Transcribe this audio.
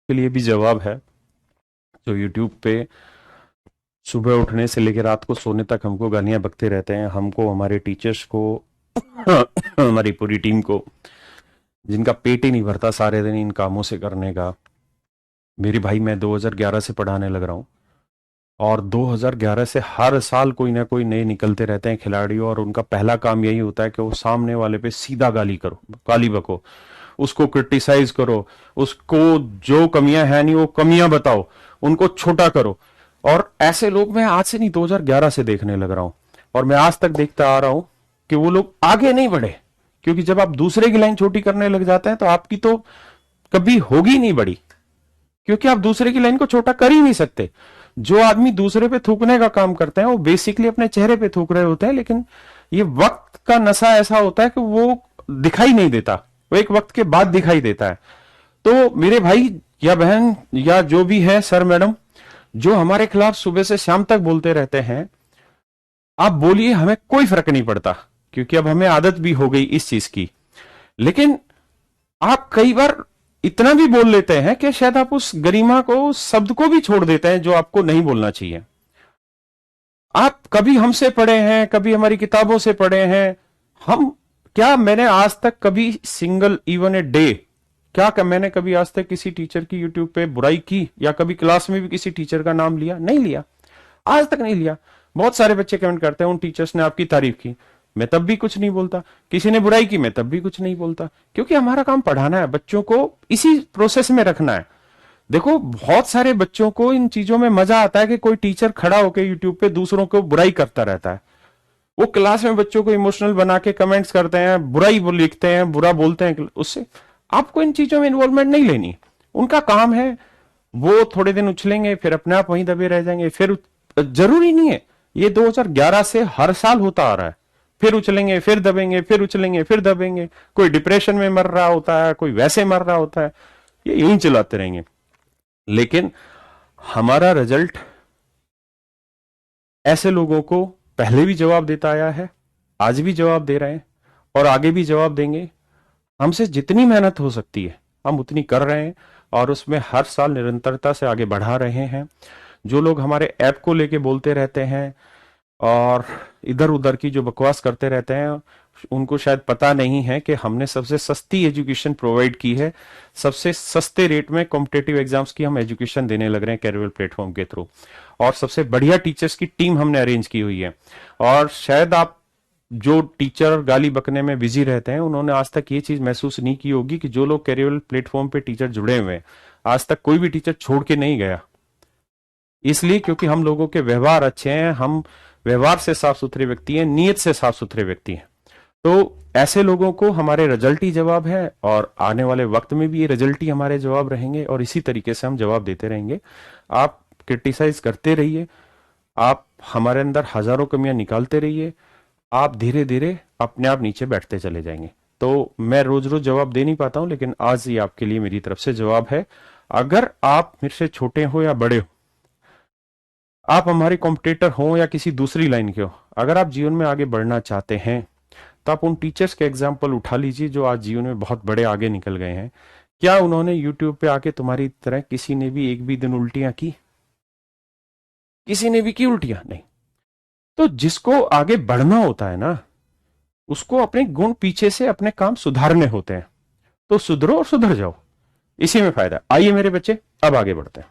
के लिए भी जवाब है। जो यूट्यूब पे सुबह उठने से लेकर रात को सोने तक हमको गालियां बकते रहते हैं, हमको, हमारे टीचर्स को, हमारी पूरी टीम को, जिनका पेट ही नहीं भरता सारे दिन इन कामों से करने का। मेरे भाई, मैं 2011 से पढ़ाने लग रहा हूँ और 2011 से हर साल कोई ना कोई नए निकलते रहते हैं खिलाड़ी, और उनका पहला काम यही होता है कि वो सामने वाले पे सीधा गाली करो, गाली बको, उसको क्रिटिसाइज करो, उसको जो कमियां हैं नहीं वो कमियां बताओ, उनको छोटा करो। और ऐसे लोग मैं आज से नहीं 2011 से देखने लग रहा हूं, और मैं आज तक देखता आ रहा हूं कि वो लोग आगे नहीं बढ़े। क्योंकि जब आप दूसरे की लाइन छोटी करने लग जाते हैं तो आपकी तो कभी होगी नहीं बड़ी, क्योंकि आप दूसरे की लाइन को छोटा कर ही नहीं सकते। जो आदमी दूसरे पे थूकने का काम करते हैं वो बेसिकली अपने चेहरे पे थूक रहे होते हैं, लेकिन ये वक्त का नशा ऐसा होता है कि वो दिखाई नहीं देता, वो एक वक्त के बाद दिखाई देता है। तो मेरे भाई या बहन या जो भी है, सर मैडम, जो हमारे खिलाफ सुबह से शाम तक बोलते रहते हैं, आप बोलिए, हमें कोई फर्क नहीं पड़ता, क्योंकि अब हमें आदत भी हो गई इस चीज की। लेकिन आप कई बार इतना भी बोल लेते हैं कि शायद आप उस गरिमा को, उस शब्द को भी छोड़ देते हैं जो आपको नहीं बोलना चाहिए। आप कभी हमसे पढ़े हैं, कभी हमारी किताबों से पढ़े हैं। हम क्या, मैंने आज तक कभी सिंगल इवन ए डे, मैंने कभी आज तक किसी टीचर की यूट्यूब पे बुराई की, या कभी क्लास में भी किसी टीचर का नाम लिया? नहीं लिया, आज तक नहीं लिया। बहुत सारे बच्चे कमेंट करते हैं उन टीचर्स ने आपकी तारीफ की, मैं तब भी कुछ नहीं बोलता। किसी ने बुराई की, मैं तब भी कुछ नहीं बोलता, क्योंकि हमारा काम पढ़ाना है, बच्चों को इसी प्रोसेस में रखना है। देखो, बहुत सारे बच्चों को इन चीजों में मजा आता है कि कोई टीचर खड़ा होकर यूट्यूब पे दूसरों को बुराई करता रहता है। वो क्लास में बच्चों को इमोशनल बना के कमेंट्स करते हैं, बुराई लिखते हैं, बुरा बोलते हैं। उससे आपको इन चीजों में इन्वॉल्वमेंट नहीं लेनी। उनका काम है, वो थोड़े दिन उछलेंगे, फिर अपने आप वहीं दबे रह जाएंगे। फिर जरूरी नहीं है, ये 2011 से हर साल होता आ रहा है। फिर उछलेंगे, फिर दबेंगे, फिर उछलेंगे, फिर दबेंगे। कोई डिप्रेशन में मर रहा होता है, कोई वैसे मर रहा होता है, ये यहीं चलाते रहेंगे। लेकिन हमारा रिजल्ट ऐसे लोगों को पहले भी जवाब देता आया है, आज भी जवाब दे रहे हैं, और आगे भी जवाब देंगे। हमसे जितनी मेहनत हो सकती है हम उतनी कर रहे हैं, और उसमें हर साल निरंतरता से आगे बढ़ा रहे हैं। जो लोग हमारे ऐप को लेके बोलते रहते हैं और इधर उधर की जो बकवास करते रहते हैं, उनको शायद पता नहीं है कि हमने सबसे सस्ती एजुकेशन प्रोवाइड की है। सबसे सस्ते रेट में कॉम्पिटेटिव एग्जाम्स की हम एजुकेशन देने लग रहे हैं कैरियर प्लेटफॉर्म के थ्रू, और सबसे बढ़िया टीचर्स की टीम हमने अरेंज की हुई है। और शायद आप जो टीचर गाली बकने में बिजी रहते हैं, उन्होंने आज तक ये चीज महसूस नहीं की होगी कि जो लोग कैरियर प्लेटफॉर्म पे टीचर जुड़े हुए हैं, आज तक कोई भी टीचर छोड़ के नहीं गया। इसलिए क्योंकि हम लोगों के व्यवहार अच्छे हैं, हम व्यवहार से साफ सुथरे व्यक्ति हैं, नीयत से साफ सुथरे व्यक्ति हैं। तो ऐसे लोगों को हमारे रिजल्ट ही जवाब है, और आने वाले वक्त में भी ये रिजल्ट ही हमारे जवाब रहेंगे, और इसी तरीके से हम जवाब देते रहेंगे। आप क्रिटिसाइज करते रहिए, आप हमारे अंदर हजारों कमियां निकालते रहिए, आप धीरे धीरे अपने आप नीचे बैठते चले जाएंगे। तो मैं रोज रोज जवाब दे नहीं पाता हूं, लेकिन आज ये आपके लिए मेरी तरफ से जवाब है। अगर आप मेरे से छोटे हो या बड़े हो, आप हमारे कॉम्पिटिटर हो या किसी दूसरी लाइन के हो, अगर आप जीवन में आगे बढ़ना चाहते हैं तो आप उन टीचर्स के एग्जाम्पल उठा लीजिए जो आज जीवन में बहुत बड़े आगे निकल गए हैं। क्या उन्होंने यूट्यूब पे आके तुम्हारी तरह किसी ने भी एक भी दिन उल्टियां की? किसी ने भी की उल्टियां? नहीं। तो जिसको आगे बढ़ना होता है ना, उसको अपने गुण पीछे से अपने काम सुधारने होते हैं। तो सुधरो और सुधर जाओ, इसी में फायदा। आइए मेरे बच्चे, अब आगे बढ़ते हैं।